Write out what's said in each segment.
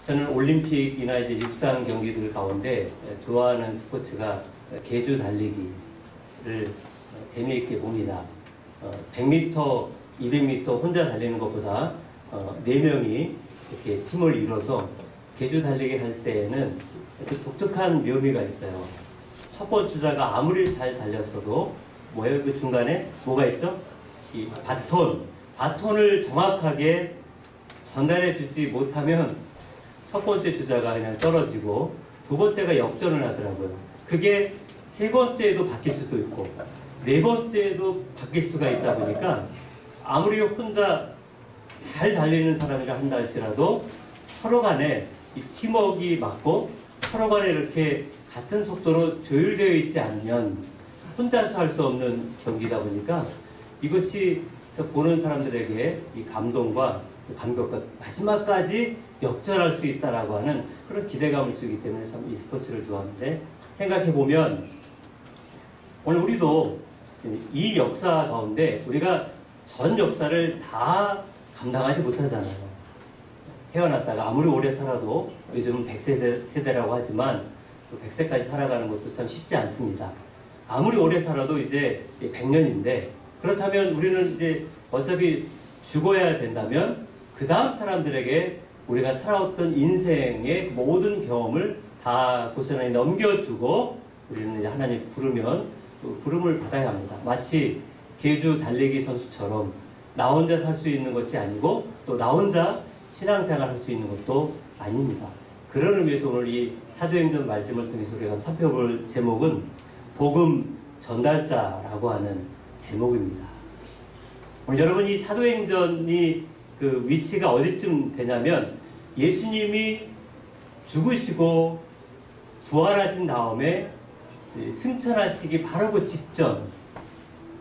저는 올림픽이나 이제 육상 경기들 가운데 좋아하는 스포츠가 계주 달리기를 재미있게 봅니다. 100m, 200m 혼자 달리는 것보다 4명이 이렇게 팀을 이뤄서 계주 달리기 할 때에는 독특한 묘미가 있어요. 첫 번째 주자가 아무리 잘 달렸어도 뭐예요? 그 중간에 뭐가 있죠? 이 바톤을 정확하게 전달해 주지 못하면 첫 번째 주자가 그냥 떨어지고 두 번째가 역전을 하더라고요. 그게 세 번째에도 바뀔 수도 있고 네 번째에도 바뀔 수가 있다 보니까 아무리 혼자 잘 달리는 사람이라 한다 할지라도 서로 간에 이 팀워크가 맞고 서로 간에 이렇게 같은 속도로 조율되어 있지 않으면 혼자서 할 수 없는 경기다 보니까 이것이 보는 사람들에게 이 감동과 감격과 마지막까지 역전할 수 있다라고 하는 그런 기대감을 주기 때문에 참 이 스포츠를 좋아하는데, 생각해보면 오늘 우리도 이 역사 가운데 우리가 전 역사를 다 감당하지 못하잖아요. 태어났다가 아무리 오래 살아도 요즘은 100세 세대라고 하지만 100세까지 살아가는 것도 참 쉽지 않습니다. 아무리 오래 살아도 이제 100년인데, 그렇다면 우리는 이제 어차피 죽어야 된다면 그 다음 사람들에게 우리가 살아왔던 인생의 모든 경험을 다 고스란히 넘겨주고 우리는 이제 하나님 부르면 부름을 받아야 합니다. 마치 계주 달리기 선수처럼 나 혼자 살 수 있는 것이 아니고 또 나 혼자 신앙생활 할 수 있는 것도 아닙니다. 그런 의미에서 오늘 이 사도행전 말씀을 통해서 우리가 살펴볼 제목은 복음 전달자라고 하는 제목입니다. 오늘 여러분, 이 사도행전이 그 위치가 어디쯤 되냐면 예수님이 죽으시고 부활하신 다음에 승천하시기 바로 그 직전,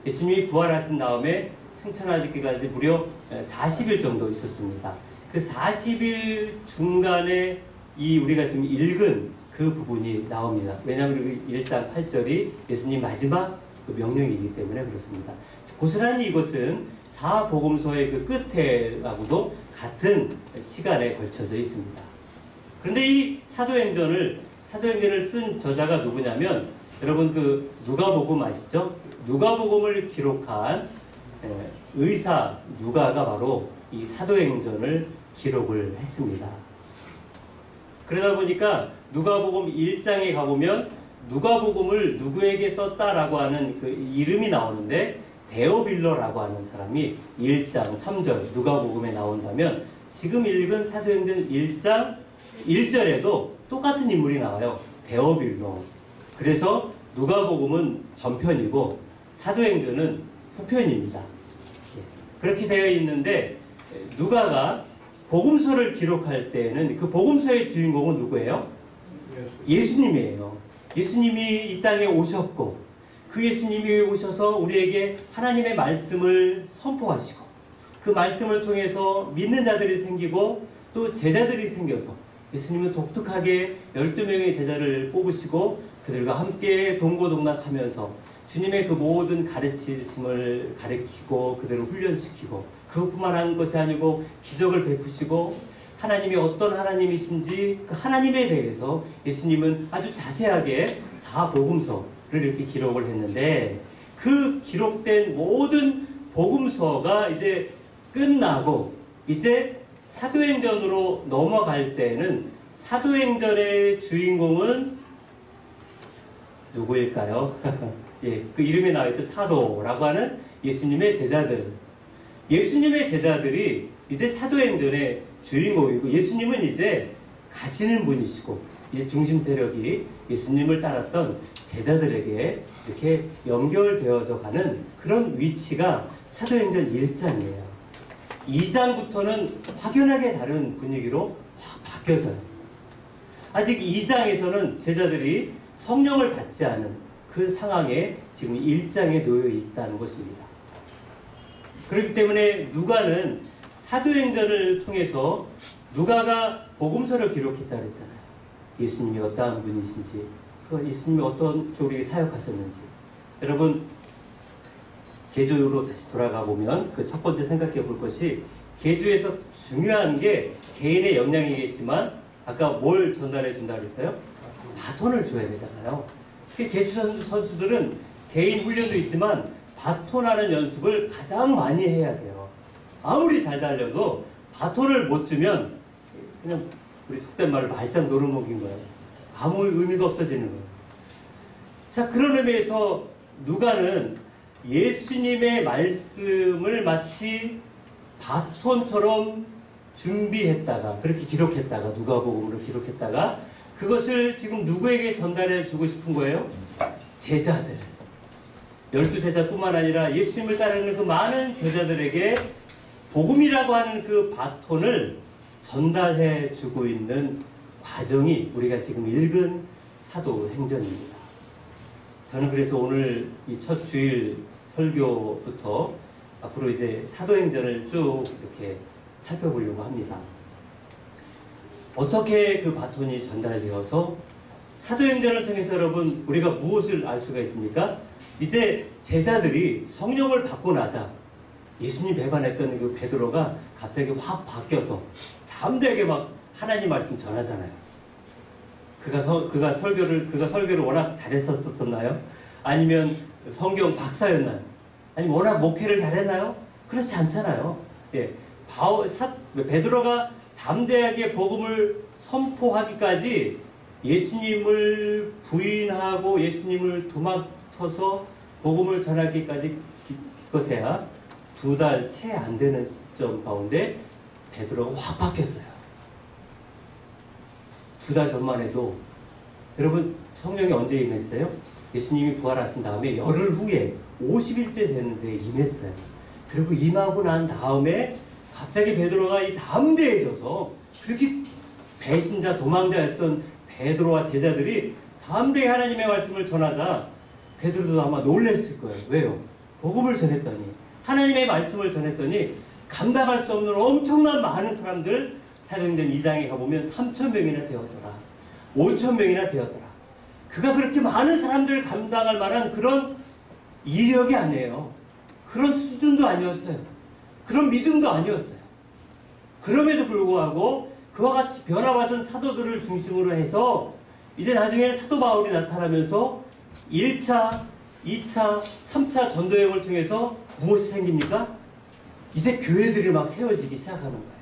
예수님이 부활하신 다음에 승천하시기까지 무려 40일 정도 있었습니다. 그 40일 중간에 이 우리가 지금 읽은 그 부분이 나옵니다. 왜냐하면 1장 8절이 예수님 마지막 그 명령이기 때문에 그렇습니다. 고스란히 이것은 사복음서의 그 끝에하고도 같은 시간에 걸쳐져 있습니다. 그런데 이 사도행전을 쓴 저자가 누구냐면, 여러분 그 누가복음 아시죠? 누가복음을 기록한 의사 누가가 바로 이 사도행전을 기록을 했습니다. 그러다 보니까 누가복음 1장에 가보면 누가복음을 누구에게 썼다라고 하는 그 이름이 나오는데, 데오빌로라고 하는 사람이 1장 3절 누가복음에 나온다면 지금 읽은 사도행전 1장 1절에도 똑같은 인물이 나와요. 데오빌로. 그래서 누가복음은 전편이고 사도행전은 후편입니다. 그렇게 되어 있는데, 누가가 복음서를 기록할 때에는 그 복음서의 주인공은 누구예요? 예수님이에요. 예수님이 이 땅에 오셨고 그 예수님이 오셔서 우리에게 하나님의 말씀을 선포하시고 그 말씀을 통해서 믿는 자들이 생기고 또 제자들이 생겨서 예수님은 독특하게 12명의 제자를 뽑으시고 그들과 함께 동고동락하면서 주님의 그 모든 가르치심을 가르치고 그들을 훈련시키고, 그것뿐만 한 것이 아니고 기적을 베푸시고 하나님이 어떤 하나님이신지 그 하나님에 대해서 예수님은 아주 자세하게 사복음서를 이렇게 기록을 했는데, 그 기록된 모든 복음서가 이제 끝나고 이제 사도행전으로 넘어갈 때는 사도행전의 주인공은 누구일까요? 예, 그 이름이 나와있죠. 사도라고 하는 예수님의 제자들. 예수님의 제자들이 이제 사도행전의 주인공이고, 예수님은 이제 가시는 분이시고 이제 중심 세력이 예수님을 따랐던 제자들에게 이렇게 연결되어져 가는 그런 위치가 사도행전 1장이에요. 2장부터는 확연하게 다른 분위기로 확 바뀌어져요. 아직 2장에서는 제자들이 성령을 받지 않은 그 상황에 지금 1장에 놓여 있다는 것입니다. 그렇기 때문에 누가는 사도행전을 통해서 누가가 복음서를 기록했다 그랬잖아요. 예수님이 어떠한 분이신지, 그 예수님이 어떻게 우리에게 사역하셨는지. 여러분, 계주로 다시 돌아가 보면 그 첫 번째 생각해 볼 것이, 계주에서 중요한 게 개인의 역량이겠지만 아까 뭘 전달해 준다 그랬어요? 바톤을 줘야 되잖아요. 개주 선수들은 개인 훈련도 있지만 바톤하는 연습을 가장 많이 해야 돼요. 아무리 잘 달려도 바톤을 못 주면 그냥 우리 속된 말로 말짱 노루먹인 거예요. 아무 의미가 없어지는 거예요. 자, 그런 의미에서 누가는 예수님의 말씀을 마치 바톤처럼 준비했다가, 그렇게 기록했다가, 누가복음으로 기록했다가 그것을 지금 누구에게 전달해 주고 싶은 거예요? 제자들. 12제자뿐만 아니라 예수님을 따르는 그 많은 제자들에게 복음이라고 하는 그 바톤을 전달해 주고 있는 과정이 우리가 지금 읽은 사도행전입니다. 저는 그래서 오늘 이 첫 주일 설교부터 앞으로 이제 사도행전을 쭉 이렇게 살펴보려고 합니다. 어떻게 그 바톤이 전달되어서 사도행전을 통해서 여러분 우리가 무엇을 알 수가 있습니까? 이제 제자들이 성령을 받고 나자 예수님 배반했던 그 베드로가 갑자기 확 바뀌어서 담대하게 막 하나님 말씀 전하잖아요. 그가 설교를 워낙 잘했었나요? 아니면 성경 박사였나요? 아니면 워낙 목회를 잘했나요? 그렇지 않잖아요. 예, 베드로가 담대하게 복음을 선포하기까지 예수님을 부인하고 예수님을 도망쳐서 복음을 전하기까지 기껏해야 2달 채 안 되는 시점 가운데 베드로가 확 바뀌었어요. 2달 전만 해도 여러분 성령이 언제 임했어요? 예수님이 부활하신 다음에 열흘 후에 50일째 됐는데 임했어요. 그리고 임하고 난 다음에 갑자기 베드로가 이 담대해져서 그렇게 배신자 도망자였던 베드로와 제자들이 담대히 하나님의 말씀을 전하자 베드로도 아마 놀랬을 거예요. 왜요? 복음을 전했더니 하나님의 말씀을 전했더니 감당할 수 없는 엄청난 많은 사람들 사도행전 2장에 가보면 3,000명이나 되었더라. 5,000명이나 되었더라. 그가 그렇게 많은 사람들을 감당할 만한 그런 이력이 아니에요. 그런 수준도 아니었어요. 그런 믿음도 아니었어요. 그럼에도 불구하고 그와 같이 변화받은 사도들을 중심으로 해서 이제 나중에는 사도 바울이 나타나면서 1차, 2차, 3차 전도여행을 통해서 무엇이 생깁니까? 이제 교회들이 막 세워지기 시작하는 거예요.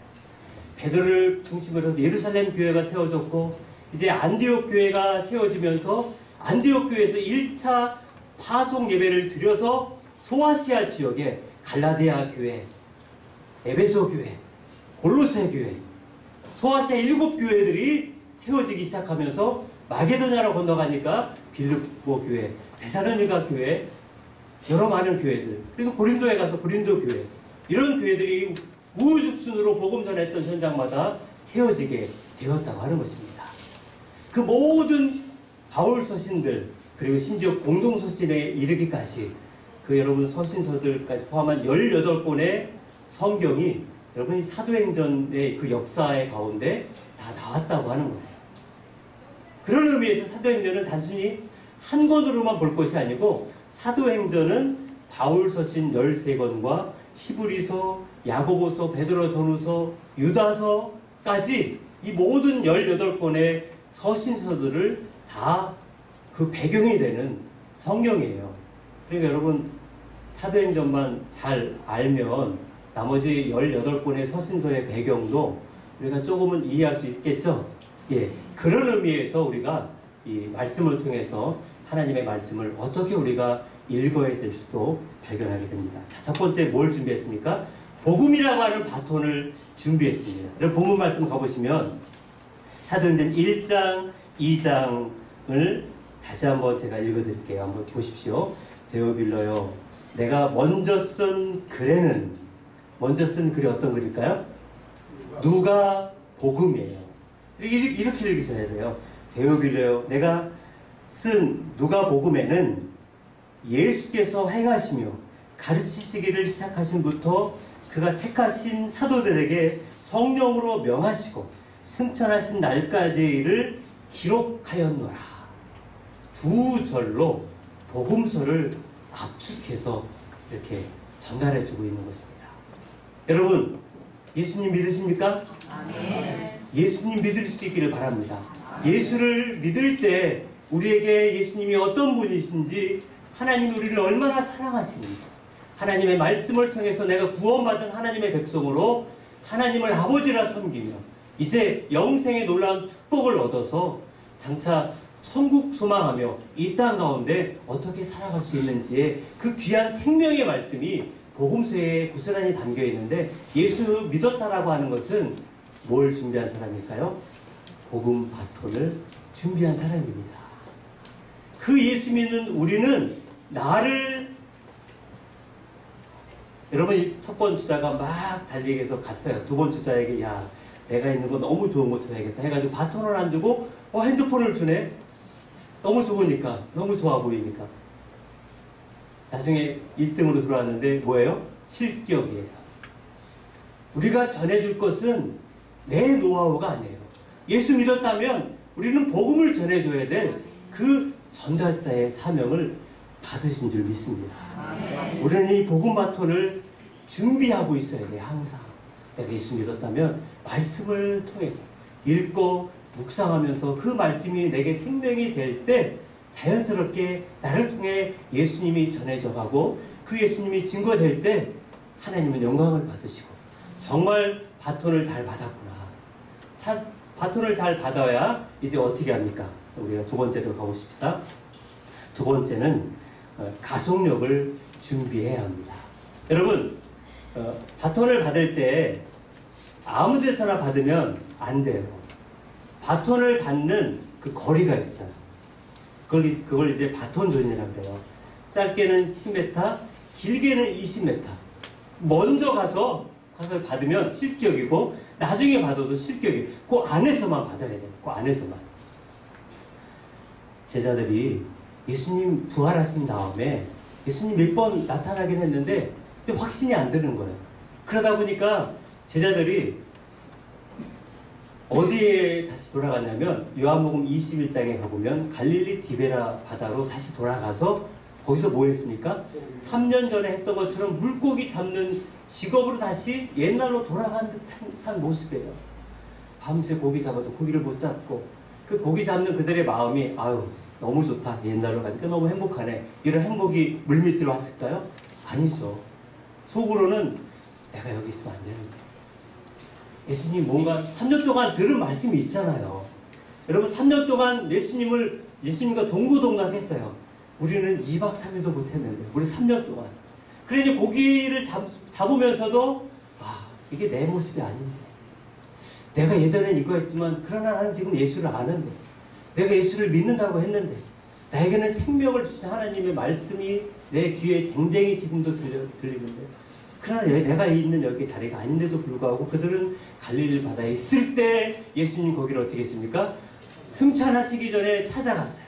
베드로를 중심으로 해서 예루살렘 교회가 세워졌고 이제 안디옥 교회가 세워지면서 안디옥 교회에서 1차 파송 예배를 드려서 소아시아 지역에 갈라디아 교회, 에베소 교회, 골로새 교회, 소아시아 7교회들이 세워지기 시작하면서 마게도냐로 건너가니까 빌립보 교회, 데살로니가 교회, 여러 많은 교회들, 그리고 고린도에 가서 고린도 교회, 이런 교회들이 우후죽순으로 복음 전했던 현장마다 세워지게 되었다고 하는 것입니다. 그 모든 바울 서신들, 그리고 심지어 공동 서신에 이르기까지 그 여러분 서신서들까지 포함한 18권의 성경이 여러분이 사도행전의 그 역사의 가운데 다 나왔다고 하는 거예요. 그런 의미에서 사도행전은 단순히 한 권으로만 볼 것이 아니고 사도행전은 바울서신 13권과 히브리서, 야고보서, 베드로전후서, 유다서까지 이 모든 18권의 서신서들을 다 그 배경이 되는 성경이에요. 그러니까 여러분 사도행전만 잘 알면 나머지 18권의 서신서의 배경도 우리가 조금은 이해할 수 있겠죠? 예, 그런 의미에서 우리가 이 말씀을 통해서 하나님의 말씀을 어떻게 우리가 읽어야 될지도 발견하게 됩니다. 자, 첫 번째 뭘 준비했습니까? 복음이라고 하는 바톤을 준비했습니다. 여러분 본문 말씀 가보시면 사도행전 1장, 2장을 다시 한번 제가 읽어드릴게요. 한번 보십시오. 데오빌러요. 내가 먼저 쓴 글에는, 먼저 쓴 글이 어떤 글일까요? 누가 복음이에요. 이렇게 읽으셔야 돼요. 데오빌러요. 내가 쓴 누가 복음에는 예수께서 행하시며 가르치시기를 시작하신부터 그가 택하신 사도들에게 성령으로 명하시고 승천하신 날까지를 기록하였노라. 두 절로 복음서를 압축해서 이렇게 전달해주고 있는 것입니다. 여러분, 예수님 믿으십니까? 예수님 믿을 수 있기를 바랍니다. 예수를 믿을 때 우리에게 예수님이 어떤 분이신지, 하나님이 우리를 얼마나 사랑하시는지, 하나님의 말씀을 통해서 내가 구원받은 하나님의 백성으로 하나님을 아버지라 섬기며 이제 영생의 놀라운 축복을 얻어서 장차 천국 소망하며 이 땅 가운데 어떻게 살아갈 수 있는지의 그 귀한 생명의 말씀이 복음서에 고스란히 담겨 있는데, 예수 믿었다라고 하는 것은 뭘 준비한 사람일까요? 복음 바톤을 준비한 사람입니다. 그 예수 믿는 우리는 여러분, 첫 번 주자가 막 달리기 해서 갔어요. 두 번 주자에게 야, 내가 있는 거 너무 좋은 거 줘야겠다 해가지고 바톤을 안 주고 핸드폰을 주네. 너무 좋으니까, 너무 좋아 보이니까. 나중에 1등으로 들어왔는데 뭐예요? 실격이에요. 우리가 전해줄 것은 내 노하우가 아니에요. 예수 믿었다면 우리는 복음을 전해줘야 될 그 전달자의 사명을 받으신 줄 믿습니다. 우리는 이 복음 바톤을 준비하고 있어야 돼요. 항상 내가 예수 믿었다면 말씀을 통해서 읽고 묵상하면서 그 말씀이 내게 생명이 될 때 자연스럽게 나를 통해 예수님이 전해져 가고 그 예수님이 증거될 때 하나님은 영광을 받으시고, 정말 바톤을 잘 받았구나. 바톤을 잘 받아야 이제 어떻게 합니까? 우리가 두 번째로 가고 싶다. 두 번째는 가속력을 준비해야 합니다. 여러분, 바톤을 받을 때 아무 데서나 받으면 안 돼요. 바톤을 받는 그 거리가 있어요. 그걸 이제 바톤존이라고 그래요. 짧게는 10m, 길게는 20m. 먼저 가서 받으면 실격이고, 나중에 받아도 실격이에요. 그 안에서만 받아야 돼요. 그 안에서만. 제자들이 예수님 부활하신 다음에 예수님 몇 번 나타나긴 했는데 확신이 안 드는 거예요. 그러다 보니까 제자들이 어디에 다시 돌아갔냐면, 요한복음 21장에 가보면 갈릴리 디베라 바다로 다시 돌아가서 거기서 뭐 했습니까? 3년 전에 했던 것처럼 물고기 잡는 직업으로 다시 옛날로 돌아간 듯한 모습이에요. 밤새 고기 잡아도 고기를 못 잡고, 그 고기 잡는 그들의 마음이 아유 너무 좋다, 옛날로 가니까 너무 행복하네, 이런 행복이 물밑으로 왔을까요? 아니죠. 속으로는 내가 여기 있으면 안 되는데. 예수님 뭔가 3년 동안 들은 말씀이 있잖아요. 여러분, 3년 동안 예수님과 동고동락했어요. 우리는 2박 3일도 못했는데 우리 3년 동안. 그러니 고기를 잡으면서도 이게 내 모습이 아닌데, 내가 예전엔 이거 했지만 그러나 나는 지금 예수를 아는데, 내가 예수를 믿는다고 했는데, 나에게는 생명을 주신 하나님의 말씀이 내 귀에 쟁쟁이 지금도 들리는데, 그러나 내가 있는 여기 자리가 아닌데도 불구하고 그들은 갈릴리 바다에 있을 때 예수님 거기를 어떻게 했습니까? 승천하시기 전에 찾아갔어요.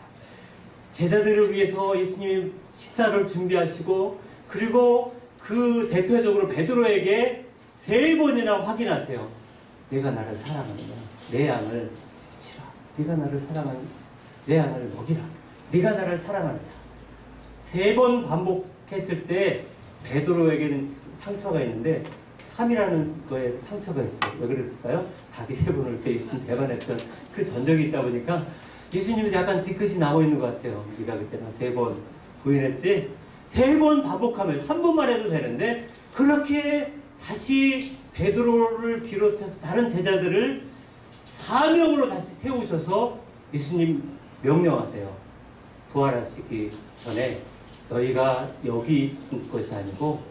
제자들을 위해서 예수님이 식사를 준비하시고, 그리고 그 대표적으로 베드로에게 3번이나 확인하세요. 내가 나를 사랑하느냐? 내 양을 치라. 네가 나를 사랑하는 내 양을 먹이라. 네가 나를 사랑하느냐? 3번 반복했을 때 베드로에게는 상처가 있는데 3이라는 거에 상처가 있어요. 왜 그랬을까요? 닭이 3번을 이렇게 예수님 배반했던 그 전적이 있다 보니까 예수님은 약간 뒤끝이 나고 있는 것 같아요. 네가 그때 나 3번 부인했지? 3번 반복하면 한 번만 해도 되는데, 그렇게 다시 베드로를 비롯해서 다른 제자들을 사명으로 다시 세우셔서 예수님 명령하세요. 부활하시기 전에 너희가 여기 있는 것이 아니고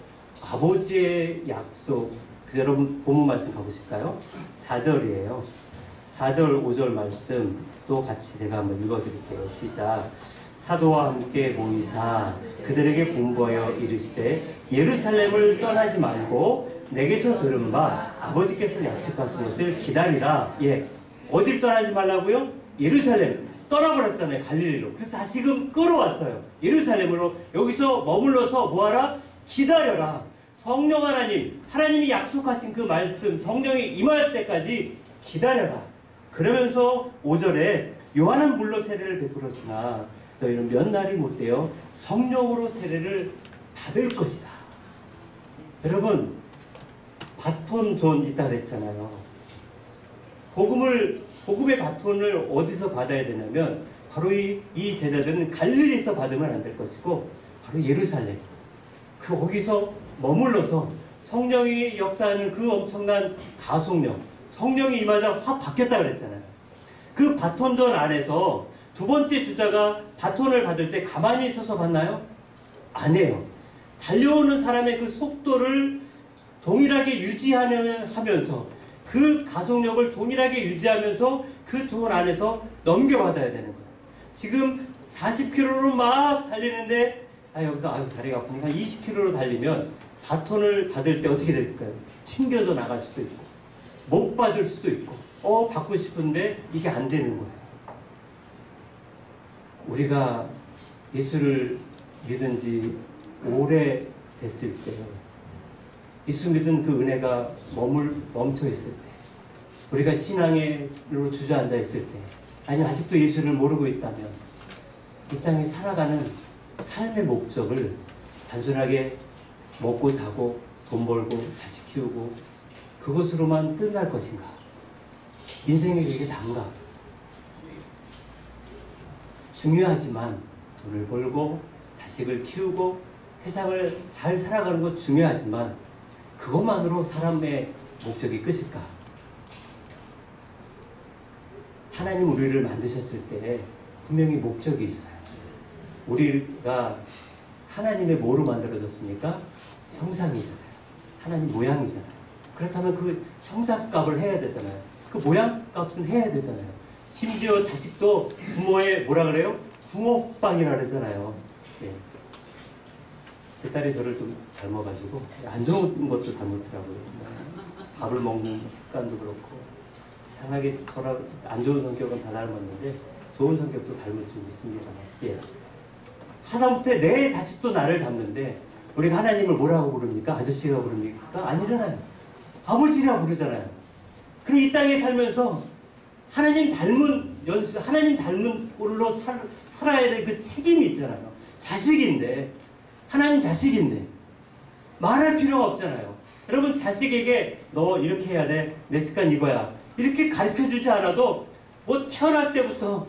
아버지의 약속. 여러분 본문 말씀 가보실까요? 4절이에요. 4절 5절 말씀 또 같이 제가 한번 읽어드릴게요. 시작. 사도와 함께 모이사 그들에게 분부하여 이르시되 예루살렘을 떠나지 말고 내게서 들은 바 아버지께서 약속하신 것을 기다리라. 예, 어딜 떠나지 말라고요? 예루살렘. 떠나버렸잖아요, 갈릴리로. 그래서 다시금 끌어왔어요, 예루살렘으로. 여기서 머물러서 뭐하라? 기다려라. 성령 하나님이 약속하신 그 말씀, 성령이 임할 때까지 기다려라. 그러면서 5절에 요한은 물로 세례를 베풀었으나 너희는 몇 날이 못되어 성령으로 세례를 받을 것이다. 여러분, 바톤 존 있다 그랬잖아요. 복음의 바톤을 어디서 받아야 되냐면 바로 이 제자들은 갈릴리에서 받으면 안 될 것이고 바로 예루살렘. 거기서 머물러서 성령이 역사하는 그 엄청난 가속력, 성령이 임하자 확 바뀌었다 그랬잖아요. 그 바톤전 안에서 두 번째 주자가 바톤을 받을 때 가만히 서서 받나요? 아니에요. 달려오는 사람의 그 속도를 동일하게 유지하면서 그 가속력을 동일하게 유지하면서 그 존 안에서 넘겨받아야 되는 거예요. 지금 40km로 막 달리는데 여기서 다리가 아프니까 20km로 달리면 바톤을 받을 때 어떻게 될까요? 튕겨져 나갈 수도 있고 못 받을 수도 있고 받고 싶은데 이게 안 되는 거예요. 우리가 예수를 믿은 지 오래 됐을 때 예수 믿은 그 은혜가 멈춰 있을 때 우리가 신앙으로 주저앉아 있을 때 아니면 아직도 예수를 모르고 있다면 이 땅에 살아가는 삶의 목적을 단순하게 먹고 자고 돈 벌고 자식 키우고 그것으로만 끝날 것인가? 인생이 그게 단가? 중요하지만 돈을 벌고 자식을 키우고 세상을 잘 살아가는 것 중요하지만 그것만으로 사람의 목적이 끝일까? 하나님 우리를 만드셨을 때 분명히 목적이 있어요. 우리가 하나님의 뭐로 만들어졌습니까? 형상이잖아요. 하나님 모양이잖아요. 그렇다면 그 형상값을 해야 되잖아요. 그 모양값은 해야 되잖아요. 심지어 자식도 부모의 뭐라 그래요? 부모빵이라 그러잖아요. 네. 제 딸이 저를 좀 닮아가지고 안 좋은 것도 닮았더라고요. 밥을 먹는 습관도 그렇고 이상하게 저랑 안 좋은 성격은 다 닮았는데 좋은 성격도 닮을 수 있습니다. 예. 하다못해 내 자식도 나를 닮는데 우리가 하나님을 뭐라고 부릅니까? 아저씨라고 부릅니까? 아니잖아요. 아버지라고 부르잖아요. 그럼 이 땅에 살면서 하나님 닮은 연수, 하나님 닮은 꼴로 살아야 될 그 책임이 있잖아요. 자식인데, 하나님 자식인데 말할 필요가 없잖아요. 여러분 자식에게 너 이렇게 해야 돼, 내 습관 이거야 이렇게 가르쳐주지 않아도 뭐 태어날 때부터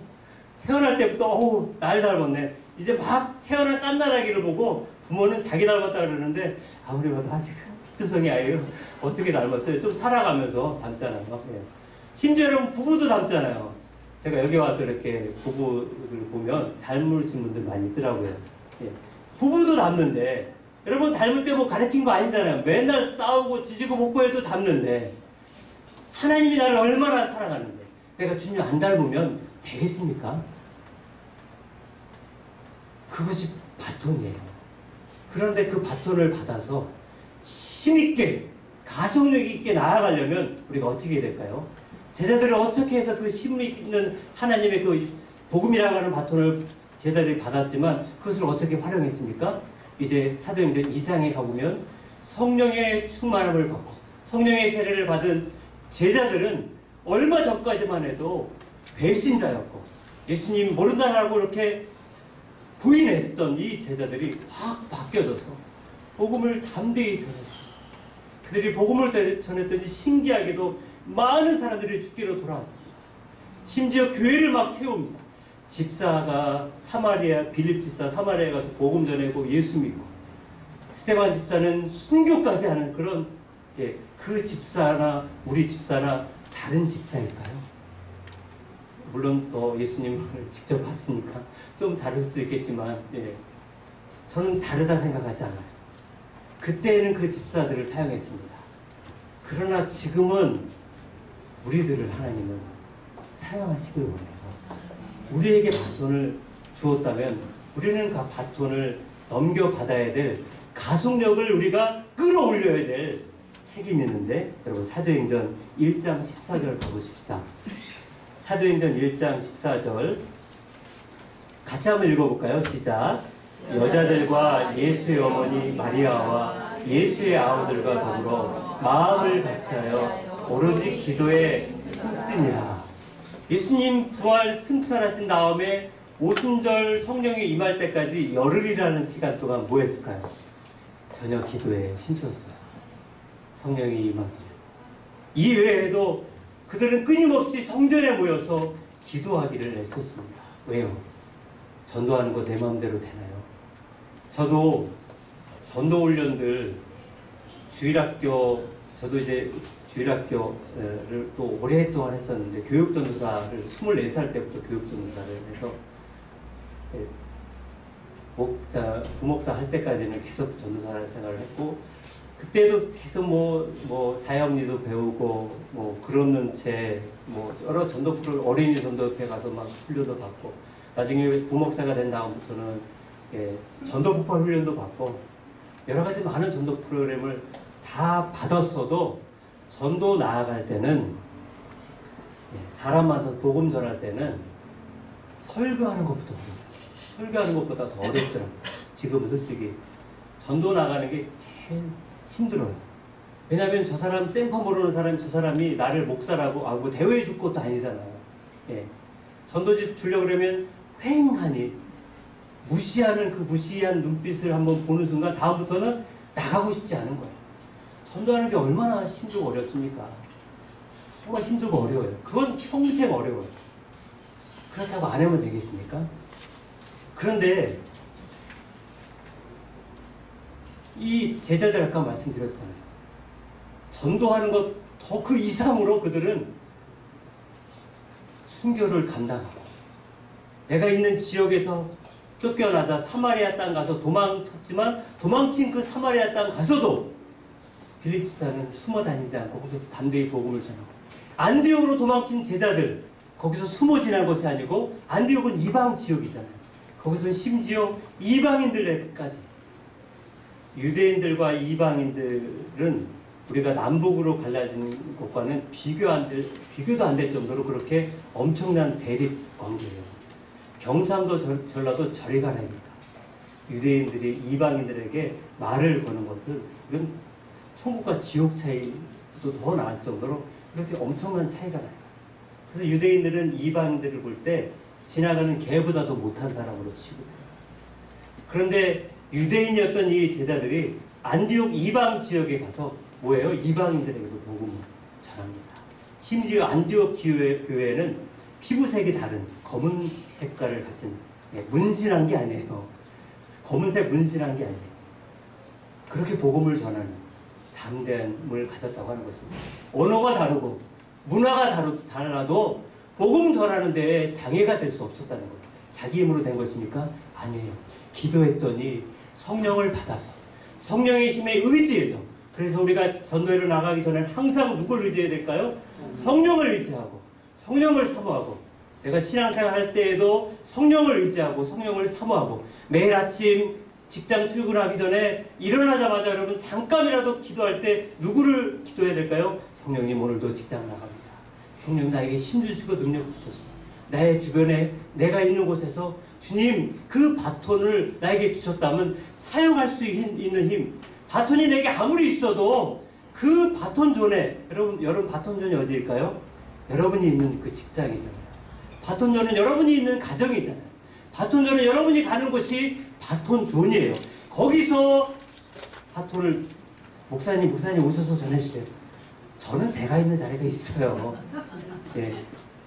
어우 날 닮았네. 이제 막 태어난 깐나라기를 보고 부모는 자기 닮았다 그러는데 아무리 봐도 아직 히트성이 아니에요. 어떻게 닮았어요? 좀 살아가면서 닮잖아요. 예. 심지어 여러분 부부도 닮잖아요. 제가 여기 와서 이렇게 부부를 보면 닮으신 분들 많이 있더라고요. 예. 부부도 닮는데 여러분 닮을 때 뭐 가르친 거 아니잖아요. 맨날 싸우고 지지고 볶고 해도 닮는데 하나님이 나를 얼마나 사랑하는데 내가 주님 안 닮으면 되겠습니까? 그것이 바톤이에요. 그런데 그 바톤을 받아서 힘있게 가속력 있게 나아가려면 우리가 어떻게 해야 될까요? 제자들을 어떻게 해서 그 힘 있는 하나님의 그 복음이라고 하는 바톤을 제자들이 받았지만 그것을 어떻게 활용했습니까? 이제 사도행전 2장에 가보면 성령의 충만함을 받고 성령의 세례를 받은 제자들은 얼마 전까지만 해도 배신자였고 예수님 모른다라고 이렇게 부인했던 이 제자들이 확 바뀌어져서 복음을 담대히 전했어요. 그들이 복음을 전했더니 신기하게도 많은 사람들이 죽기로 돌아왔습니다. 심지어 교회를 막 세웁니다. 집사가 빌립 집사 사마리아에 가서 복음 전하고 예수 믿고 스데반 집사는 순교까지 하는 그런 그 집사나 우리 집사나 다른 집사일까요? 물론 또 예수님을 직접 봤으니까 좀 다를 수 있겠지만 저는 다르다 생각하지 않아요. 그때는 그 집사들을 사용했습니다. 그러나 지금은 우리들을 하나님은 사용하시길 원해요. 우리에게 바톤을 주었다면 우리는 그 바톤을 넘겨받아야 될 가속력을 우리가 끌어올려야 될 책임이 있는데 여러분 사도행전 1장 14절 가보십시다. 사도행전 1장 14절 같이 한번 읽어볼까요? 시작. 여자들과 예수의 어머니 마리아와 예수의 아우들과 더불어 마음을 같이하여 오로지 기도에 힘쓰니라. 예수님 부활 승천하신 다음에 오순절 성령이 임할 때까지 열흘이라는 시간 동안 뭐 했을까요? 전혀 기도에 힘썼어요. 성령이 임하기를. 이외에도 그들은 끊임없이 성전에 모여서 기도하기를 애썼습니다. 왜요? 전도하는 거 내 마음대로 되나요? 저도 전도훈련들 주일학교, 저도 이제 주일학교를 또 오랫동안 했었는데, 교육전도사를 24살 때부터 교육전도사를 해서 부목사 할 때까지는 계속 전도사 생활을 했고, 그때도 계속 사역리도 배우고, 그러는 채, 여러 전도 프로, 어린이 전도회 가서 막 훈련도 받고, 나중에 부목사가 된 다음부터는 전도 폭발 훈련도 받고, 여러 가지 많은 전도 프로그램을 다 받았어도, 전도 나아갈 때는, 사람 만나서 복음 전할 때는 설교하는 것부터 더 어렵더라고요. 지금은 솔직히 전도 나가는 게 제일 힘들어요. 왜냐하면 저 사람 생파 모르는 사람이, 저 사람이 나를 목사라고 대우해 줄 것도 아니잖아요. 전도지 주려고 그러면 휑하니 무시하는 그 무시한 눈빛을 한번 보는 순간 다음부터는 나가고 싶지 않은 거예요. 전도하는 게 얼마나 힘들고 어렵습니까? 정말 힘들고 어려워요. 그건 평생 어려워요. 그렇다고 안 하면 되겠습니까? 그런데 이 제자들 아까 말씀드렸잖아요. 전도하는 것 더 그 이상으로 그들은 순교를 감당하고, 내가 있는 지역에서 쫓겨나자 사마리아 땅 가서 도망쳤지만, 도망친 그 사마리아 땅 가서도 빌립 지사는 숨어 다니지 않고 거기서 담대히 복음을 전하고, 안디옥으로 도망친 제자들 거기서 숨어 지난 것이 아니고, 안디옥은 이방 지역이잖아요. 거기서 심지어 이방인들까지, 유대인들과 이방인들은 우리가 남북으로 갈라진 것과는 비교도 안 될 정도로 그렇게 엄청난 대립 관계예요. 경상도 전라도 저리 가라입니다. 유대인들이 이방인들에게 말을 거는 것은, 이건 천국과 지옥 차이도 더 나을 정도로 그렇게 엄청난 차이가 나요. 그래서 유대인들은 이방인들을 볼 때 지나가는 개보다도 못한 사람으로 치고, 그런데 유대인이었던 이 제자들이 안디옥 이방 지역에 가서 뭐예요? 이방인들에게도 복음을 전합니다. 심지어 안디옥 교회는 피부색이 다른 검은 색깔을 가진, 문신한 게 아니에요. 검은색 문신한 게 아니에요. 그렇게 복음을 전하는 담대함을 가졌다고 하는 것입니다. 언어가 다르고 문화가 달라도 복음 전하는 데에 장애가 될 수 없었다는 거예요. 자기 힘으로 된 것입니까? 아니에요. 기도했더니 성령을 받아서, 성령의 힘에 의지해서. 그래서 우리가 전도회로 나가기 전에 항상 누굴 의지해야 될까요? 성령을 의지하고, 성령을 사모하고, 내가 신앙생활 할 때에도 성령을 의지하고, 성령을 사모하고, 매일 아침 직장 출근하기 전에 일어나자마자 여러분 잠깐이라도 기도할 때 누구를 기도해야 될까요? 성령님, 오늘도 직장 나갑니다. 성령 나에게 힘 주시고 능력 주소서. 나의 주변에 내가 있는 곳에서 주님 그 바톤을 나에게 주셨다면 사용할 수 있는 힘, 바톤이 내게 아무리 있어도 그 바톤존에, 여러분 바톤존이 어디일까요? 여러분이 있는 그 직장이잖아요. 바톤존은 여러분이 있는 가정이잖아요. 바톤존은 여러분이 가는 곳이 바톤존이에요. 거기서 바톤을 목사님 오셔서 전해주세요. 저는 제가 있는 자리가 있어요.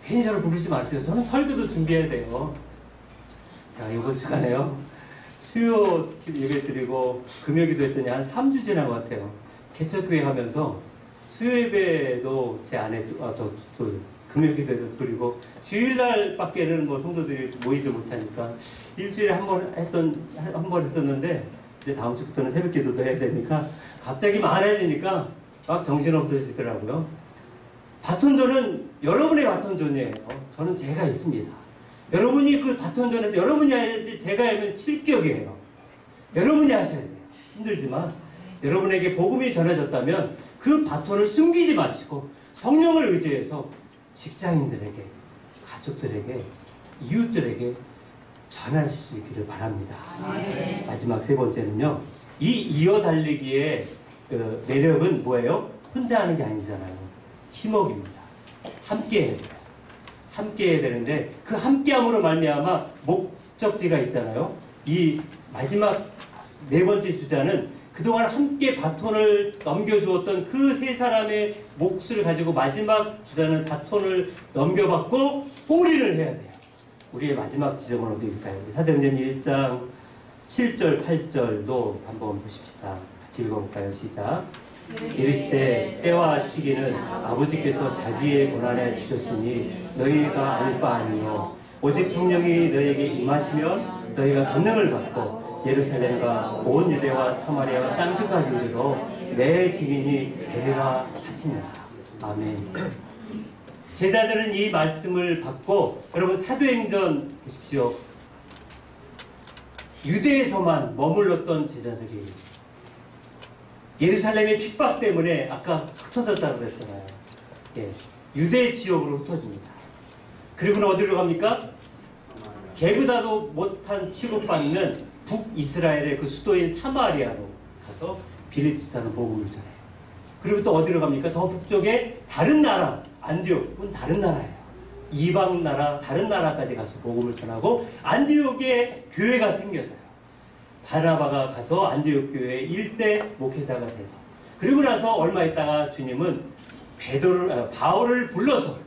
괜히 저를 부르지 마세요. 저는 설교도 준비해야 돼요. 제가 이번 주간에요, 수요 예배 드리고 금요기도 했더니 한 3주 지난 것 같아요. 개척교회 하면서 수요 예배도 제 아내, 금요기도 드리고, 주일날 밖에는 성도들이 모이지 못하니까 일주일에 한 번 했었는데, 이제 다음 주부터는 새벽 기도도 해야 되니까 갑자기 많아지니까 막 정신없어지더라고요. 바톤존은 여러분의 바톤존이에요. 저는 제가 있습니다. 여러분이 그 바톤존에서 여러분이 해야지, 제가 하면 실격이에요. 여러분이 하셔야 돼요. 힘들지만 여러분에게 복음이 전해졌다면 그 바톤을 숨기지 마시고 성령을 의지해서 직장인들에게, 가족들에게, 이웃들에게 전할 수 있기를 바랍니다. 네. 마지막 세 번째는요, 이 이어달리기의 매력은 뭐예요? 혼자 하는 게 아니잖아요. 팀워크입니다. 함께 해야 돼요. 함께 해야 되는데, 그 함께함으로 말미암아 목적지가 있잖아요. 이 마지막 네 번째 주자는 그동안 함께 바톤을 넘겨주었던 그 세 사람의 몫을 가지고 마지막 주자는 바톤을 넘겨받고 호리를 해야 돼요. 우리의 마지막 지점은 어디일까요? 사도행전 1장 7절 8절도 한번 보십시다. 같이 읽어볼까요? 시작. 이르시되 때와 시기는 아버지께서 자기의 권한에 주셨으니 너희가 알 바 아니요 오직 성령이 너희에게 임하시면 너희가 권능을 받고 예루살렘과 온 유대와 사마리아와 땅끝까지 이르러 내 증인이 되리라 하시니라. 아멘. 제자들은 이 말씀을 받고, 여러분 사도행전 보십시오. 유대에서만 머물렀던 제자들이 예루살렘의 핍박 때문에 아까 흩어졌다고 그랬잖아요. 예, 유대 지역으로 흩어집니다. 그리고는 어디로 갑니까? 개보다도 못한 취급받는 북이스라엘의 그 수도인 사마리아로 가서 빌립 지사는 복음을 전해요. 그리고 또 어디로 갑니까? 더 북쪽에 다른 나라, 안디옥은 다른 나라예요. 이방 나라, 다른 나라까지 가서 복음을 전하고 안디옥에 교회가 생겨서요. 바나바가 가서 안디옥 교회 일대 목회자가 돼서, 그리고 나서 얼마 있다가 주님은 바울을 불러서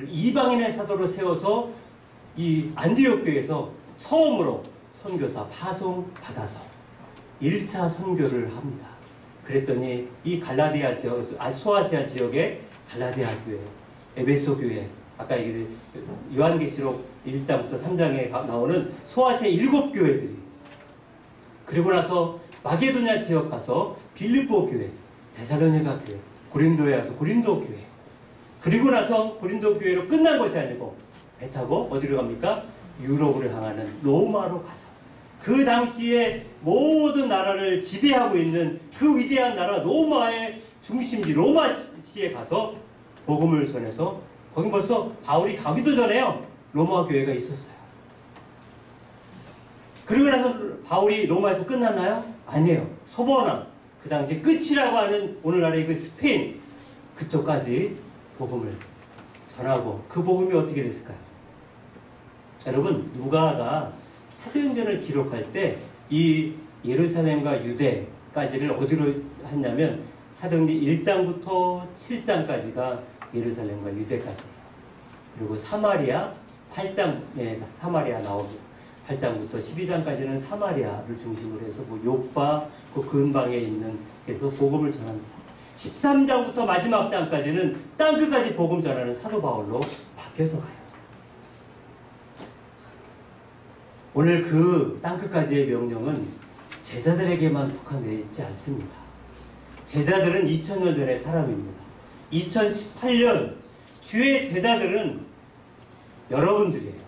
이방인의 사도로 세워서 이 안디옥 교회에서 처음으로 선교사 파송받아서 1차 선교를 합니다. 그랬더니 이 갈라디아 지역, 소아시아 지역의 갈라디아 교회, 에베소 교회, 아까 요한계시록 1장부터 3장에 나오는 소아시아 7교회들이, 그리고 나서 마게도냐 지역 가서 빌립보 교회, 데살로니가 교회, 고린도에 가서 고린도 교회, 그리고 나서 고린도 교회로 끝난 것이 아니고 배 타고 어디로 갑니까? 유럽으로 향하는 로마로 가서 그 당시에 모든 나라를 지배하고 있는 그 위대한 나라 로마의 중심지 로마시에 가서 복음을 전해서, 거기 벌써 바울이 가기도 전에요 로마 교회가 있었어요. 그리고 나서 바울이 로마에서 끝났나요? 아니에요. 소보나, 그 당시 끝이라고 하는 오늘날의 그 스페인 그쪽까지 복음을 전하고, 그 복음이 어떻게 됐을까요? 여러분, 누가가 사도행전을 기록할 때 이 예루살렘과 유대까지를 어디로 했냐면 사도행전 1장부터 7장까지가 예루살렘과 유대까지, 그리고 사마리아 8장에 사마리아 나오고 8장부터 12장까지는 사마리아를 중심으로 해서 뭐 요파 그 근방에 있는 해서 복음을 전합니다. 13장부터 마지막 장까지는 땅끝까지 복음 전하는 사도 바울로 바뀌어서 가요. 오늘 그 땅끝까지의 명령은 제자들에게만 국한되어 있지 않습니다. 제자들은 2000년 전의 사람입니다. 2018년 주의 제자들은 여러분들이에요.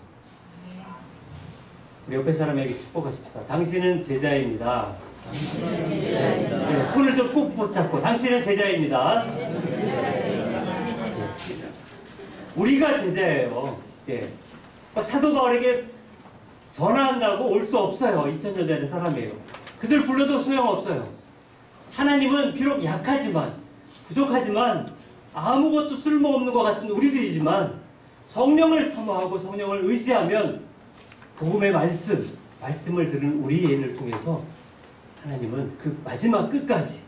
우리 옆에 사람에게 축복하십시다. 당신은 제자입니다. 네, 손을 좀 꼭 붙잡고 당신은 제자입니다. 우리가 제자예요. 예. 사도 바울에게 전화한다고 올 수 없어요. 2000년 전의 사람이에요. 그들 불러도 소용없어요. 하나님은 비록 약하지만, 부족하지만, 아무것도 쓸모없는 것 같은 우리들이지만 성령을 사모하고 성령을 의지하면 복음의 말씀을 들은 우리를 통해서 하나님은 그 마지막 끝까지,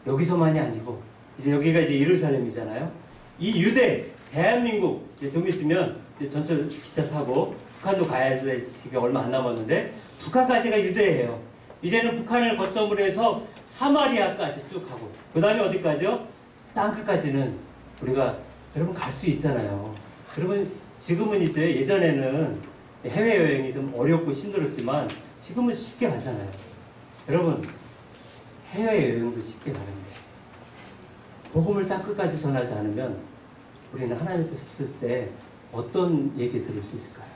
여기서만이 아니고 이제 여기가 이제 예루살렘이잖아요. 이 유대, 대한민국, 이제 좀 있으면 이제 전철 기차 타고 북한도 가야 될 시기가 얼마 안 남았는데 북한까지가 유대예요. 이제는 북한을 거점으로 해서 사마리아까지 쭉 가고, 그 다음에 어디까지요? 땅끝까지는 우리가 여러분 갈 수 있잖아요. 그러면 지금은 이제, 예전에는 해외여행이 좀 어렵고 힘들었지만 지금은 쉽게 가잖아요. 여러분, 해외여행도 쉽게 가는데 복음을 땅끝까지 전하지 않으면 우리는 하나님 앞에 섰을 때 어떤 얘기 들을 수 있을까요?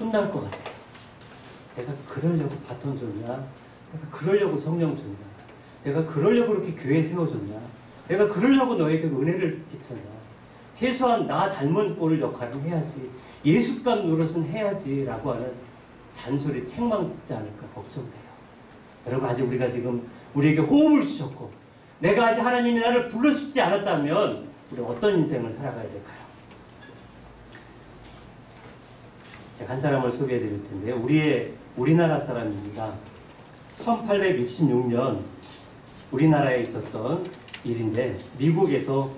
혼날 것 같아요. 내가 그러려고 바톤 줬냐? 내가 그러려고 성령 줬냐? 내가 그러려고 이렇게 교회 세워줬냐? 내가 그러려고 너에게 은혜를 끼쳤냐? 최소한 나 닮은 꼴 역할을 해야지, 예수감 노릇은 해야지 라고 하는 잔소리, 책망 듣지 않을까 걱정돼요. 여러분, 아직 우리가 지금 우리에게 호흡을 주셨고 내가 아직 하나님이 나를 불러주지 않았다면 우리 어떤 인생을 살아가야 될까요? 제가 한 사람을 소개해 드릴 텐데요. 우리나라 사람입니다. 1866년 우리나라에 있었던 일인데, 미국에서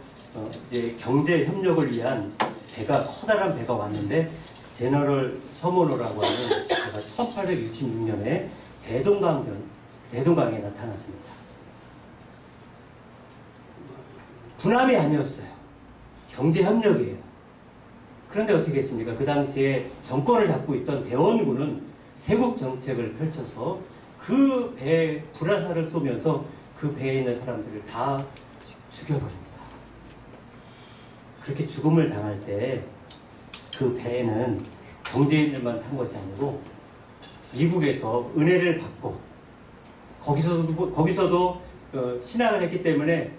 이제 경제 협력을 위한 배가, 커다란 배가 왔는데, 제너럴 서모노라고 하는 배가 1866년에 대동강에 나타났습니다. 군함이 아니었어요. 경제 협력이에요. 그런데 어떻게 했습니까? 그 당시에 정권을 잡고 있던 대원군은 세국 정책을 펼쳐서 그 배에 불화살을 쏘면서 그 배에 있는 사람들을 다 죽여버립니다. 그렇게 죽음을 당할 때 그 배에는 경제인들만 탄 것이 아니고 미국에서 은혜를 받고 거기서도 신앙을 했기 때문에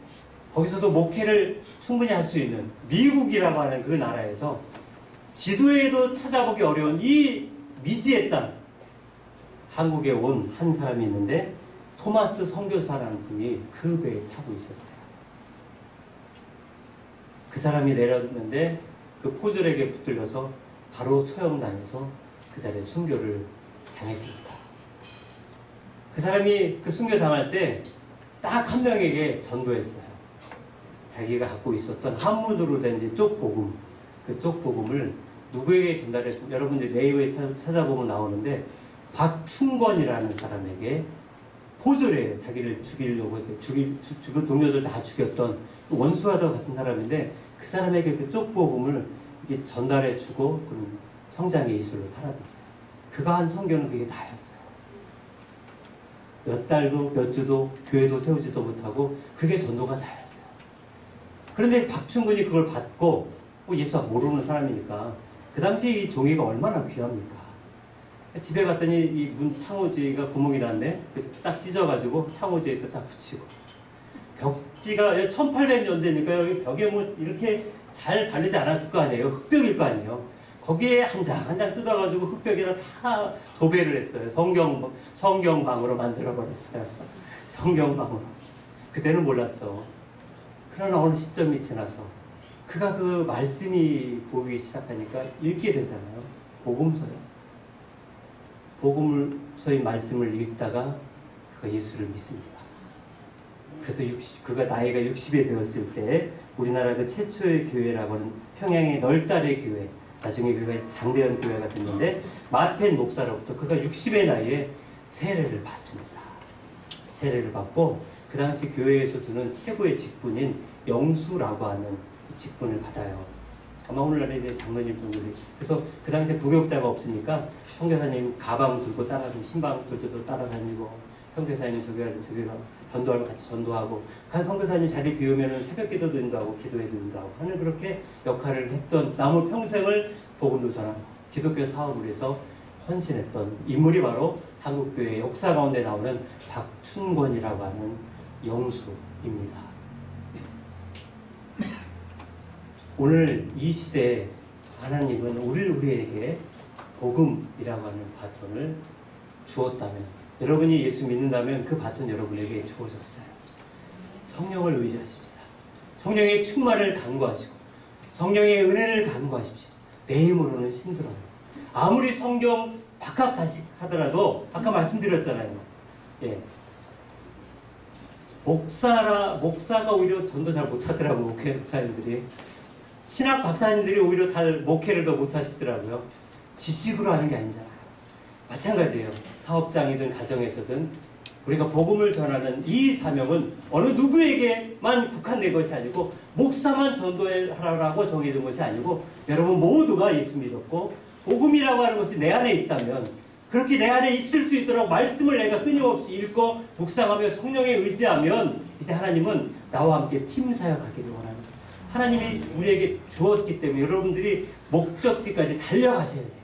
거기서도 목회를 충분히 할 수 있는 미국이라고 하는 그 나라에서 지도에도 찾아보기 어려운 이 미지의 땅, 한국에 온 한 사람이 있는데, 토마스 선교사라는 분이 그 배에 타고 있었어요. 그 사람이 내렸는데 그 포졸에게 붙들려서 바로 처형당해서 그 자리에 순교를 당했습니다. 그 사람이 그 순교 당할 때 딱 한 명에게 전도했어요. 자기가 갖고 있었던 한문으로 된 쪽복음, 그 쪽복음을 누구에게 전달했고, 여러분들 네이버에 찾아보면 나오는데, 박충권이라는 사람에게, 포졸이에요. 자기를 죽이려고 죽은 동료들 다 죽였던 원수와도 같은 사람인데, 그 사람에게 그 쪽복음을 이렇게 전달해주고, 그럼 성장의 이슬로 사라졌어요. 그가 한 선교는 그게 다였어요. 몇 달도 몇 주도 교회도 세우지도 못하고 그게 전도가 다였어요. 그런데 박충근이 그걸 받고, 예수 모르는 사람이니까, 그 당시 이 종이가 얼마나 귀합니까? 집에 갔더니 이 문 창호지가 구멍이 났네. 딱 찢어가지고 창호지에다 딱 붙이고, 벽지가 1800년대니까 여기 벽에 뭐 이렇게 잘 바르지 않았을 거 아니에요. 흙벽일 거 아니에요. 거기에 한 장 한 장 뜯어가지고 흙벽에다 다 도배를 했어요. 성경방으로 만들어버렸어요. 성경방으로. 그때는 몰랐죠. 그러나 어느 시점이 지나서 그가 그 말씀이 보이기 시작하니까 읽게 되잖아요. 복음서요. 복음서의 말씀을 읽다가 그가 예수를 믿습니다. 그래서 그가 나이가 60이 되었을 때 우리나라 그 최초의 교회라고 하는 평양의 널다래 교회, 나중에 그가 장대현 교회가 됐는데, 마펜 목사로부터 그가 60의 나이에 세례를 받습니다. 세례를 받고 그 당시 교회에서 주는 최고의 직분인 영수라고 하는 직분을 받아요. 아마 오늘날에 이제 장로님 분들이. 그래서 그 당시에 부교육자가 없으니까 선교사님 가방 들고 따라다니고, 신방 들고 따라다니고, 선교사님 저기가 전도하면 같이 전도하고, 간 선교사님 자리 비우면은 새벽 기도도 인도하고 기도회 인도하고 하는 그렇게 역할을 했던, 남은 평생을 복음도 전하고 기독교 사업을 위해서 헌신했던 인물이 바로 한국교회 역사 가운데 나오는 박춘권이라고 하는 영수입니다. 오늘 이 시대에 하나님은 우리에게 복음이라고 하는 바톤을 주었다면, 여러분이 예수 믿는다면 그 바톤 여러분에게 주어졌어요. 성령을 의지하십시다. 성령의 충만을 간구하시고 성령의 은혜를 간구하십시오. 내 힘으로는 힘들어요. 아무리 성경 박학다식 하더라도 아까 말씀드렸잖아요. 예. 목사가 오히려 전도 잘 못하더라고. 목사님들이, 신학 박사님들이 오히려 목회를 더 못하시더라고요. 지식으로 하는 게 아니잖아요. 마찬가지예요. 사업장이든 가정에서든 우리가 복음을 전하는 이 사명은 어느 누구에게만 국한된 것이 아니고, 목사만 전도하라고 정해진 것이 아니고, 여러분 모두가 예수 믿었고 복음이라고 하는 것이 내 안에 있다면, 그렇게 내 안에 있을 수 있도록 말씀을 내가 끊임없이 읽고 묵상하며 성령에 의지하면, 이제 하나님은 나와 함께 팀 사역하기를 원합니다. 하나님이 우리에게 주었기 때문에 여러분들이 목적지까지 달려가셔야 돼요.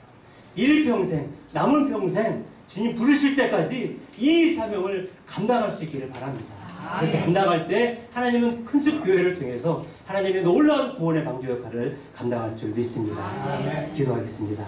일평생, 남은 평생 주님 부르실 때까지 이 사명을 감당할 수 있기를 바랍니다. 그렇게 감당할 때 하나님은 큰숲 교회를 통해서 하나님의 놀라운 구원의 방주 역할을 감당할 줄 믿습니다. 기도하겠습니다.